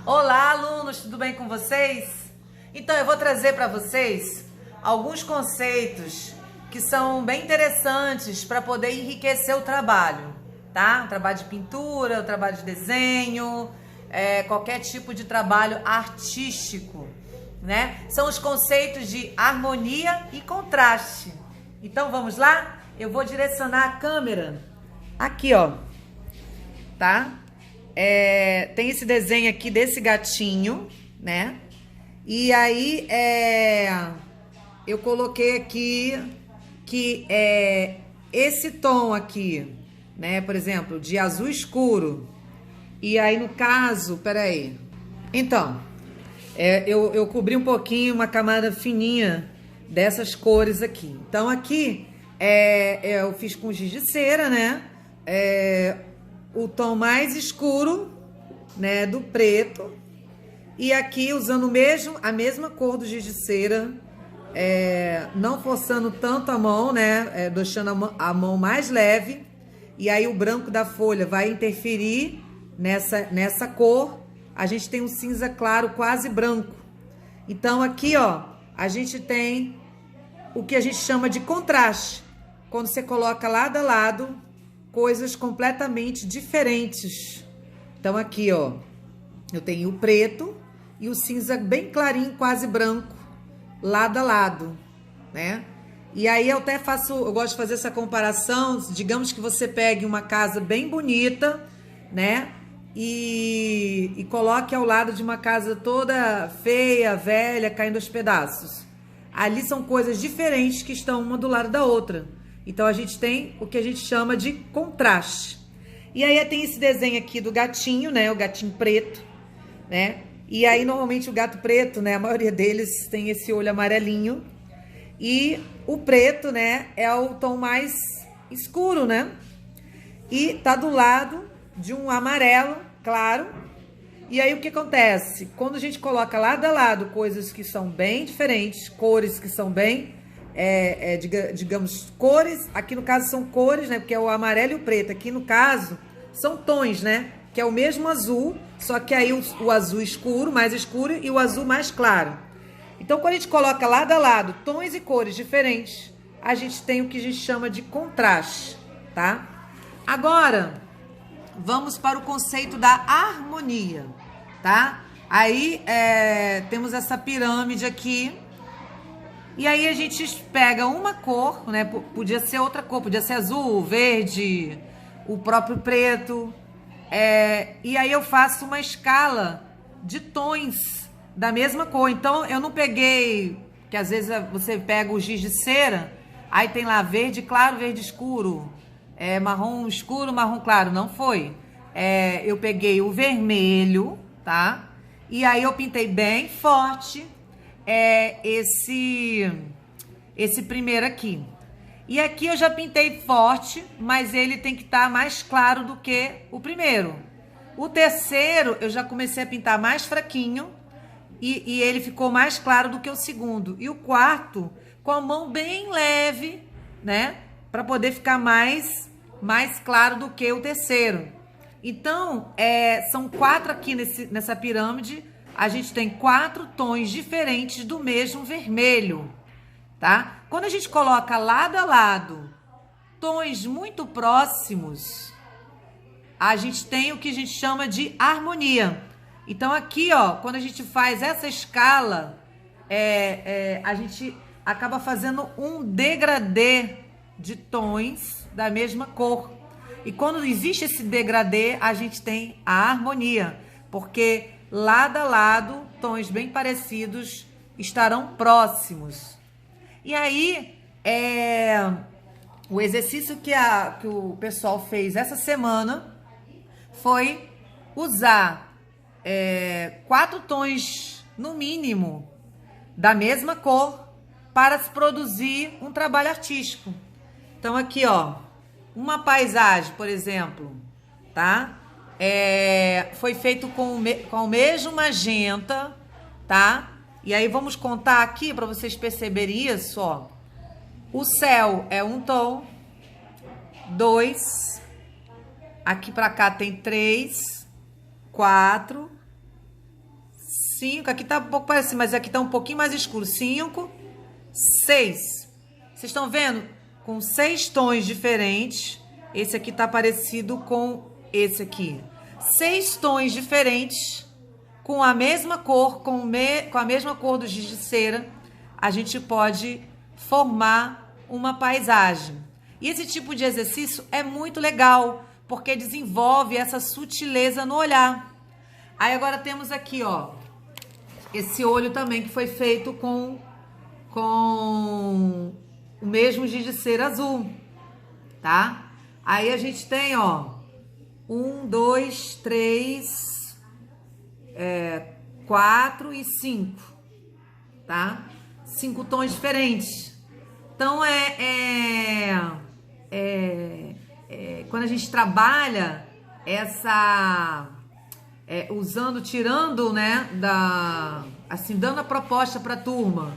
Olá, alunos, tudo bem com vocês? Então, eu vou trazer para vocês alguns conceitos que são bem interessantes para poder enriquecer o trabalho, tá? O trabalho de pintura, o trabalho de desenho, qualquer tipo de trabalho artístico, né? São os conceitos de harmonia e contraste. Então, vamos lá? Eu vou direcionar a câmera aqui, ó, tá? Tem esse desenho aqui desse gatinho, né? E aí eu coloquei aqui que esse tom aqui, né? Por exemplo, de azul escuro. E aí no caso, peraí. Então, eu cobri um pouquinho, uma camada fininha dessas cores aqui. Então aqui eu fiz com giz de cera, né? O tom mais escuro, né, do preto, e aqui usando a mesma cor do giz de cera, não forçando tanto a mão, né, deixando a mão mais leve, e aí o branco da folha vai interferir nessa cor. A gente tem um cinza claro, quase branco. Então aqui, ó, a gente tem o que a gente chama de contraste, quando você coloca lado a lado coisas completamente diferentes. Então aqui, ó, eu tenho o preto e o cinza bem clarinho, quase branco, lado a lado, né? E aí eu gosto de fazer essa comparação. Digamos que você pegue uma casa bem bonita, né? E coloque ao lado de uma casa toda feia, velha, caindo aos pedaços. Ali são coisas diferentes que estão uma do lado da outra. Então, a gente tem o que a gente chama de contraste. E aí, tem esse desenho aqui do gatinho, né? O gatinho preto, né? E aí, normalmente, o gato preto, né? A maioria deles tem esse olho amarelinho. E o preto, né? É o tom mais escuro, né? E tá do lado de um amarelo, claro. E aí, o que acontece? Quando a gente coloca lado a lado coisas que são bem diferentes, cores que são bem... digamos, cores, aqui no caso são cores, né, porque é o amarelo e o preto, aqui no caso são tons, né, que é o mesmo azul, só que aí o azul escuro, mais escuro, e o azul mais claro. Então, quando a gente coloca lado a lado tons e cores diferentes, a gente tem o que a gente chama de contraste, tá? Agora, vamos para o conceito da harmonia, tá? Aí, temos essa pirâmide aqui. E aí a gente pega uma cor, né? Podia ser outra cor, podia ser azul, verde, o próprio preto. E aí eu faço uma escala de tons da mesma cor. Então eu não peguei, que às vezes você pega o giz de cera, aí tem lá verde claro, verde escuro, marrom escuro, marrom claro. Não foi. Eu peguei o vermelho, tá? E aí eu pintei bem forte. Esse primeiro aqui. E aqui eu já pintei forte, mas ele tem que estar mais claro do que o primeiro. O terceiro eu já comecei a pintar mais fraquinho e ele ficou mais claro do que o segundo. E o quarto com a mão bem leve, né? Para poder ficar mais claro do que o terceiro. Então, são 4 aqui nessa pirâmide. A gente tem 4 tons diferentes do mesmo vermelho, tá? Quando a gente coloca lado a lado tons muito próximos, a gente tem o que a gente chama de harmonia. Então aqui, ó, quando a gente faz essa escala, a gente acaba fazendo um degradê de tons da mesma cor. E quando existe esse degradê, a gente tem a harmonia, porque lado a lado, tons bem parecidos estarão próximos. E aí, o exercício que o pessoal fez essa semana foi usar 4 tons, no mínimo, da mesma cor para se produzir um trabalho artístico. Então, aqui, ó, uma paisagem, por exemplo, tá? Foi feito com o mesmo magenta, tá? E aí vamos contar aqui para vocês perceberem isso, ó. O céu é um tom, 2, aqui para cá tem 3, 4, 5, aqui tá um pouco parecido, mas aqui tá um pouquinho mais escuro. 5, 6. Vocês estão vendo? Com 6 tons diferentes. Esse aqui tá parecido com esse aqui. 6 tons diferentes, com a mesma cor, com a mesma cor do giz de cera, a gente pode formar uma paisagem. E esse tipo de exercício é muito legal, porque desenvolve essa sutileza no olhar. Aí agora temos aqui, ó, esse olho também que foi feito com o mesmo giz de cera azul, tá? Aí a gente tem, ó, 1, 2, 3, 4 e 5, tá? 5 tons diferentes. Então, quando a gente trabalha tirando, né, assim, dando a proposta para a turma,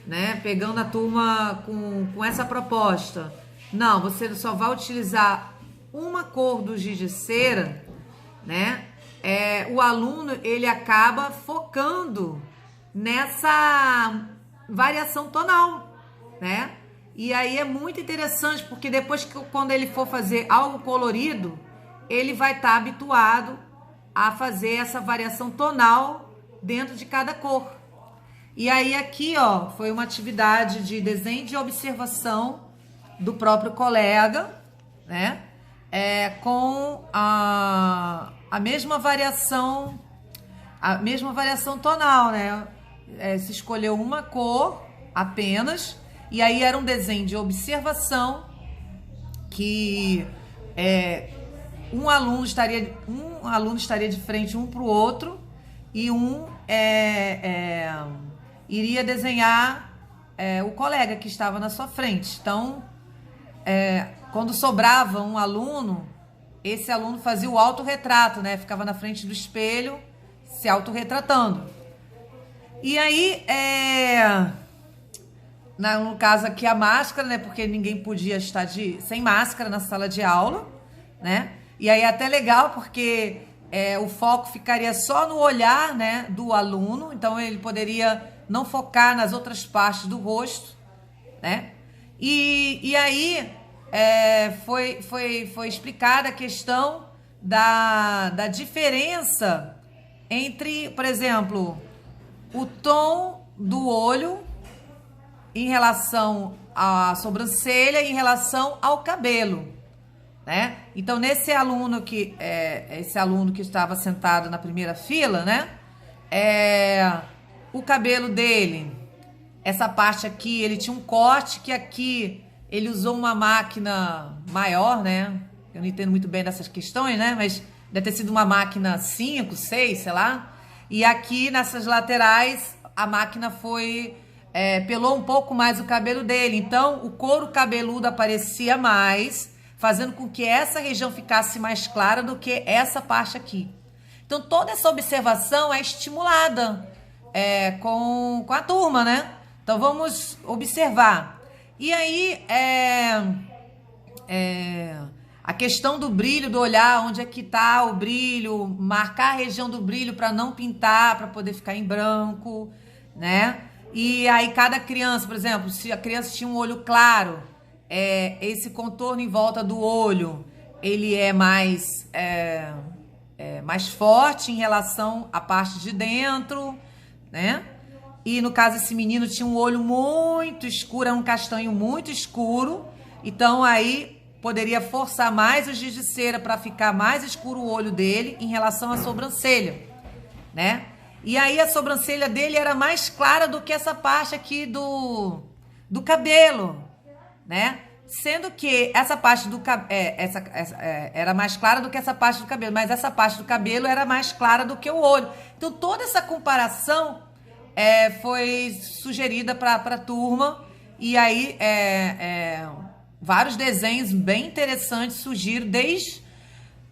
né, pegando a turma com essa proposta. Não, você só vai utilizar uma cor do giz de cera, né? O aluno, ele acaba focando nessa variação tonal, né? E aí é muito interessante, porque depois quando ele for fazer algo colorido, ele vai estar habituado a fazer essa variação tonal dentro de cada cor. E aí aqui, ó, foi uma atividade de desenho de observação do próprio colega, né? Com a mesma variação tonal, né? Se escolheu uma cor apenas, e aí era um desenho de observação que um aluno estaria de frente um para o outro, e iria desenhar o colega que estava na sua frente. Então, quando sobrava um aluno, esse aluno fazia o autorretrato, né? Ficava na frente do espelho se autorretratando. E aí, no caso aqui a máscara, né? Porque ninguém podia estar sem máscara na sala de aula, né? E aí é até legal porque o foco ficaria só no olhar, né, do aluno. Então ele poderia não focar nas outras partes do rosto, né? E aí foi explicada a questão da diferença entre, por exemplo, o tom do olho em relação à sobrancelha e em relação ao cabelo, né? Então, esse aluno que estava sentado na primeira fila, né? O cabelo dele, essa parte aqui, ele tinha um corte que aqui ele usou uma máquina maior, né? Eu não entendo muito bem dessas questões, né? Mas deve ter sido uma máquina 5, 6, sei lá. E aqui nessas laterais a máquina pelou um pouco mais o cabelo dele. Então o couro cabeludo aparecia mais, fazendo com que essa região ficasse mais clara do que essa parte aqui. Então toda essa observação é estimulada com a turma, né? Então vamos observar. E aí a questão do brilho do olhar, onde é que está o brilho, marcar a região do brilho para não pintar, para poder ficar em branco, né? E aí cada criança, por exemplo, se a criança tinha um olho claro, esse contorno em volta do olho, ele é mais forte em relação à parte de dentro, né? E no caso esse menino tinha um olho muito escuro, era um castanho muito escuro, então aí poderia forçar mais o giz de cera para ficar mais escuro o olho dele em relação à sobrancelha, né? E aí a sobrancelha dele era mais clara do que essa parte aqui do cabelo, né? Sendo que essa parte do era mais clara do que essa parte do cabelo, mas essa parte do cabelo era mais clara do que o olho. Então toda essa comparação foi sugerida para a turma, e aí vários desenhos bem interessantes surgiram desde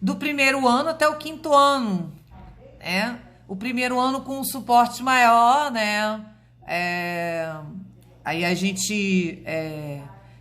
do primeiro ano até o 5º ano, né? O primeiro ano com um suporte maior, né? Aí a gente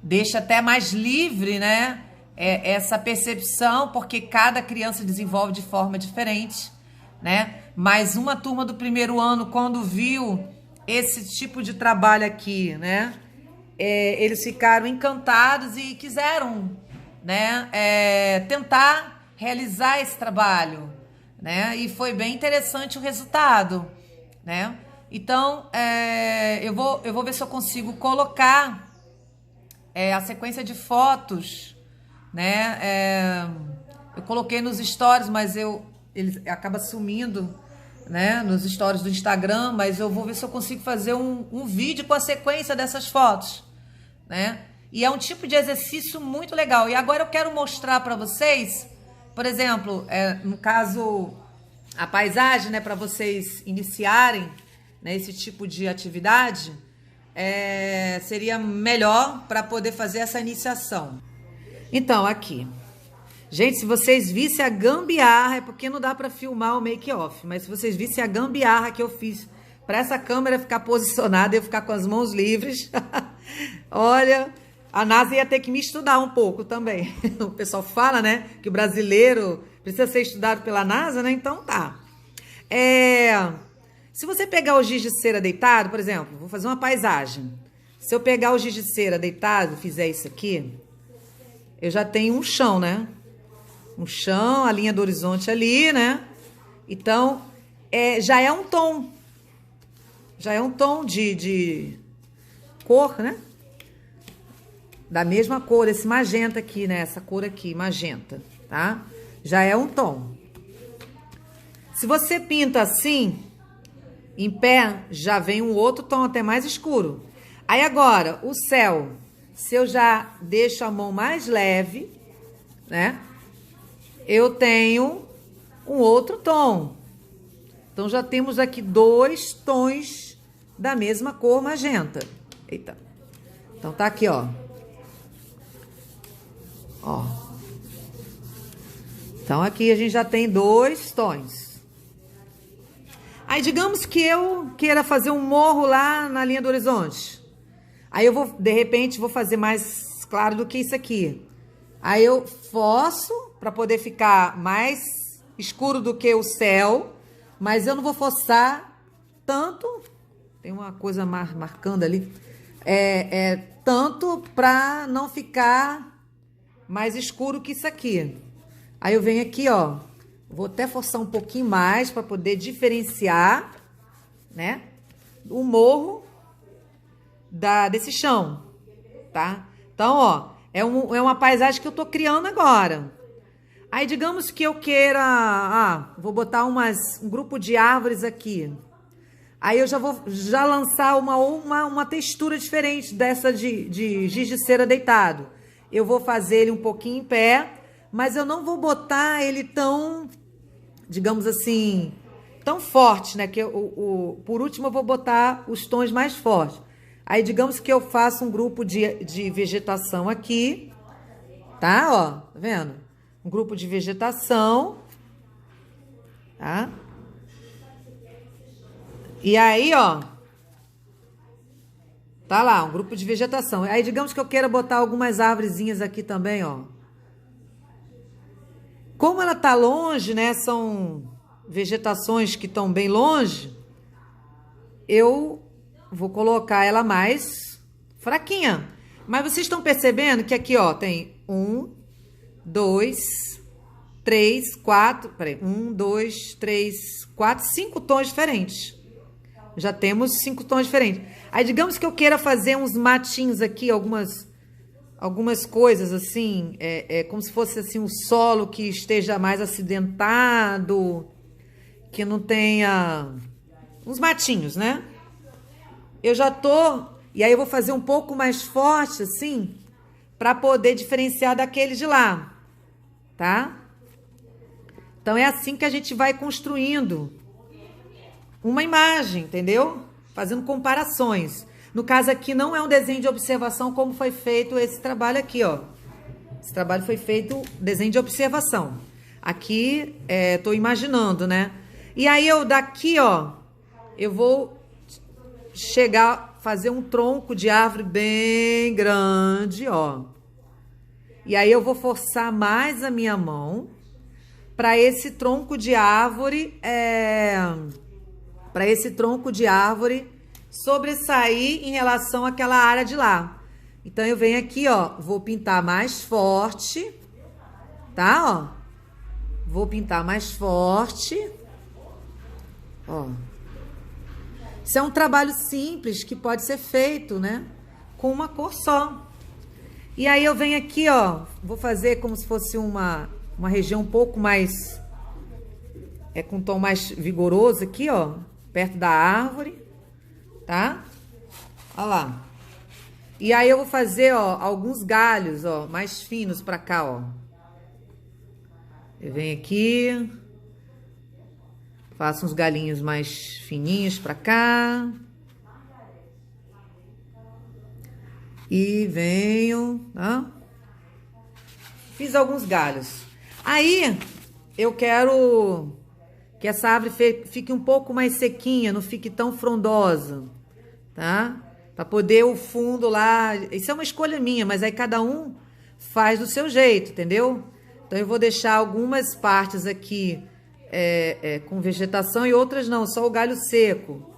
deixa até mais livre, né? Essa percepção, porque cada criança desenvolve de forma diferente, né? Mas uma turma do primeiro ano, quando viu esse tipo de trabalho aqui, né? Eles ficaram encantados e quiseram, né? Tentar realizar esse trabalho, né? E foi bem interessante o resultado, né? Então, eu vou ver se eu consigo colocar a sequência de fotos, né? Eu coloquei nos stories, mas ele acaba sumindo, né? Nos stories do Instagram, mas eu vou ver se eu consigo fazer um vídeo com a sequência dessas fotos, né? E é um tipo de exercício muito legal. E agora eu quero mostrar para vocês, por exemplo, no caso, a paisagem, né? Para vocês iniciarem, né, esse tipo de atividade, seria melhor para poder fazer essa iniciação. Então, aqui. Gente, se vocês vissem a gambiarra, é porque não dá para filmar o make-off, mas se vocês vissem a gambiarra que eu fiz para essa câmera ficar posicionada e eu ficar com as mãos livres, olha, a NASA ia ter que me estudar um pouco também. O pessoal fala, né, que o brasileiro precisa ser estudado pela NASA, né? Então tá. Se você pegar o giz de cera deitado, por exemplo, vou fazer uma paisagem. Se eu pegar o giz de cera deitado e fizer isso aqui, eu já tenho um chão, né? Um chão, a linha do horizonte ali, né? Então, já é um tom. Já é um tom de cor, né? Da mesma cor, esse magenta aqui, né? Essa cor aqui, magenta, tá? Já é um tom. Se você pinta assim, em pé, já vem um outro tom até mais escuro. Aí agora, o céu, se eu já deixo a mão mais leve, né? Eu tenho um outro tom. Então, já temos aqui 2 tons da mesma cor magenta. Eita. Então, tá aqui, ó. Ó. Então, aqui a gente já tem 2 tons. Aí, digamos que eu queira fazer um morro lá na linha do horizonte. Aí, eu vou, de repente, vou fazer mais claro do que isso aqui. Aí, eu forço para poder ficar mais escuro do que o céu, mas eu não vou forçar tanto. Tem uma coisa marcando ali. Tanto para não ficar mais escuro que isso aqui. Aí, eu venho aqui, ó. Vou até forçar um pouquinho mais para poder diferenciar, né, o morro desse chão, tá? Então, ó, é uma paisagem que eu tô criando agora. Aí, digamos que eu queira, vou botar um grupo de árvores aqui. Aí, eu já vou lançar uma textura diferente dessa de giz de cera deitado. Eu vou fazer ele um pouquinho em pé, mas eu não vou botar ele tão, digamos assim, tão forte, né? Que por último, eu vou botar os tons mais fortes. Aí, digamos que eu faço um grupo de vegetação aqui, tá? Ó, tá vendo? Um grupo de vegetação, tá? E aí, ó, tá lá, um grupo de vegetação. Aí, digamos que eu queira botar algumas árvorezinhas aqui também, ó. Como ela tá longe, né? São vegetações que estão bem longe, eu vou colocar ela mais fraquinha. Mas vocês estão percebendo que aqui, ó, tem 1, 2, 3, 4... Peraí, 1, 2, 3, 4, 5 tons diferentes. Já temos 5 tons diferentes. Aí, digamos que eu queira fazer uns matinhos aqui, algumas coisas assim, como se fosse assim um solo que esteja mais acidentado, que não tenha uns matinhos, né? Eu já tô, e aí eu vou fazer um pouco mais forte assim, para poder diferenciar daquele de lá, tá? Então é assim que a gente vai construindo uma imagem, entendeu? Fazendo comparações. No caso aqui não é um desenho de observação como foi feito esse trabalho aqui, ó. Esse trabalho foi feito desenho de observação. Aqui, tô imaginando, né? E aí eu daqui, ó, eu vou fazer um tronco de árvore bem grande, ó. E aí eu vou forçar mais a minha mão para esse tronco de árvore, sobressair em relação àquela área de lá. Então, eu venho aqui, ó, vou pintar mais forte, tá? Ó, vou pintar mais forte, ó. Isso é um trabalho simples que pode ser feito, né? Com uma cor só. E aí eu venho aqui, ó, vou fazer como se fosse uma região um pouco mais, com um tom mais vigoroso aqui, ó, perto da árvore, tá? Ó lá. E aí eu vou fazer, ó, alguns galhos, ó, mais finos pra cá, ó. Eu venho aqui, faço uns galinhos mais fininhos pra cá. E venho, tá? Fiz alguns galhos. Aí, eu quero que essa árvore fique um pouco mais sequinha, não fique tão frondosa, tá? Para poder o fundo lá... Isso é uma escolha minha, mas aí cada um faz do seu jeito, entendeu? Então, eu vou deixar algumas partes aqui com vegetação e outras não, só o galho seco,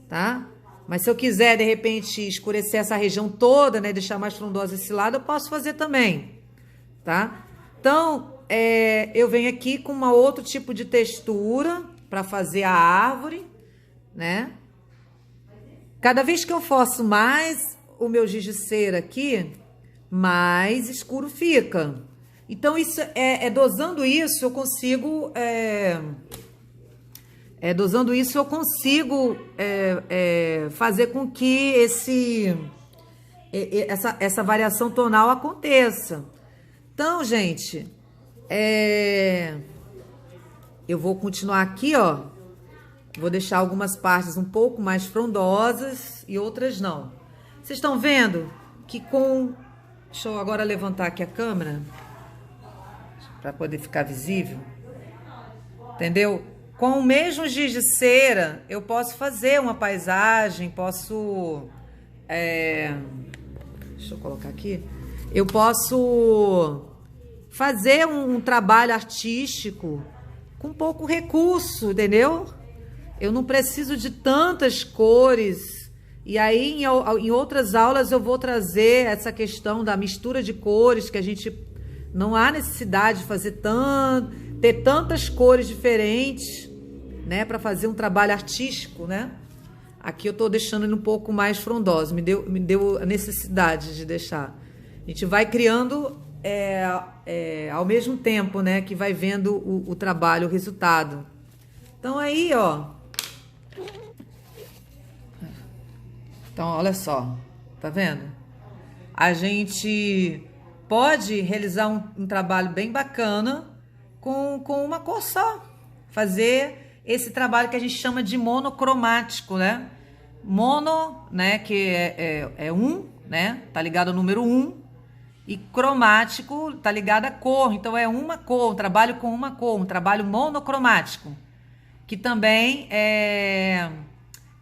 tá? Mas se eu quiser, de repente, escurecer essa região toda, né, deixar mais frondosa esse lado, eu posso fazer também, tá? Então, eu venho aqui com um outro tipo de textura para fazer a árvore, né? Cada vez que eu forço mais o meu giz de cera aqui, mais escuro fica. Então, isso dosando isso, eu consigo... dosando isso, eu consigo fazer com que essa variação tonal aconteça. Então, gente, eu vou continuar aqui, ó. Vou deixar algumas partes um pouco mais frondosas e outras não. Vocês estão vendo que Deixa eu agora levantar aqui a câmera para poder ficar visível. Entendeu? Com o mesmo giz de cera, eu posso fazer uma paisagem, posso... deixa eu colocar aqui. Eu posso fazer um trabalho artístico com pouco recurso, entendeu? Eu não preciso de tantas cores. E aí, em outras aulas, eu vou trazer essa questão da mistura de cores, que a gente não há necessidade de fazer ter tantas cores diferentes, né, para fazer um trabalho artístico, né? Aqui eu tô deixando ele um pouco mais frondoso, me deu a necessidade de deixar. A gente vai criando ao mesmo tempo, né, que vai vendo o trabalho, o resultado. Então aí, ó. Então, olha só, tá vendo? A gente pode realizar um trabalho bem bacana com uma cor só. Fazer esse trabalho que a gente chama de monocromático, né? Mono, né, que é né? Tá ligado ao número 1. E cromático tá ligado à cor. Então, é uma cor, um trabalho com uma cor, um trabalho monocromático. Que também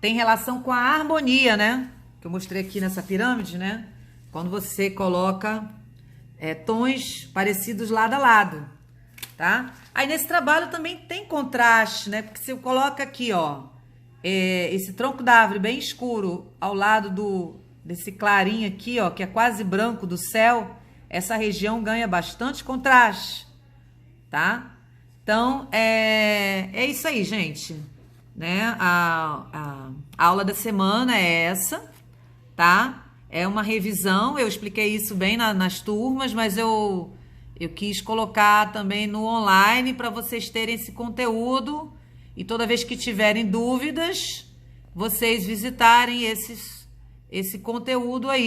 tem relação com a harmonia, né? Que eu mostrei aqui nessa pirâmide, né? Quando você coloca tons parecidos lado a lado, tá? Aí nesse trabalho também tem contraste, né? Porque se eu coloco aqui, ó, esse tronco da árvore bem escuro ao lado desse clarinho aqui, ó, que é quase branco do céu, essa região ganha bastante contraste, tá? Então, é isso aí, gente, né? A aula da semana é essa, tá? É uma revisão, eu expliquei isso bem nas turmas, mas eu quis colocar também no online para vocês terem esse conteúdo e toda vez que tiverem dúvidas, vocês visitarem esse conteúdo aí.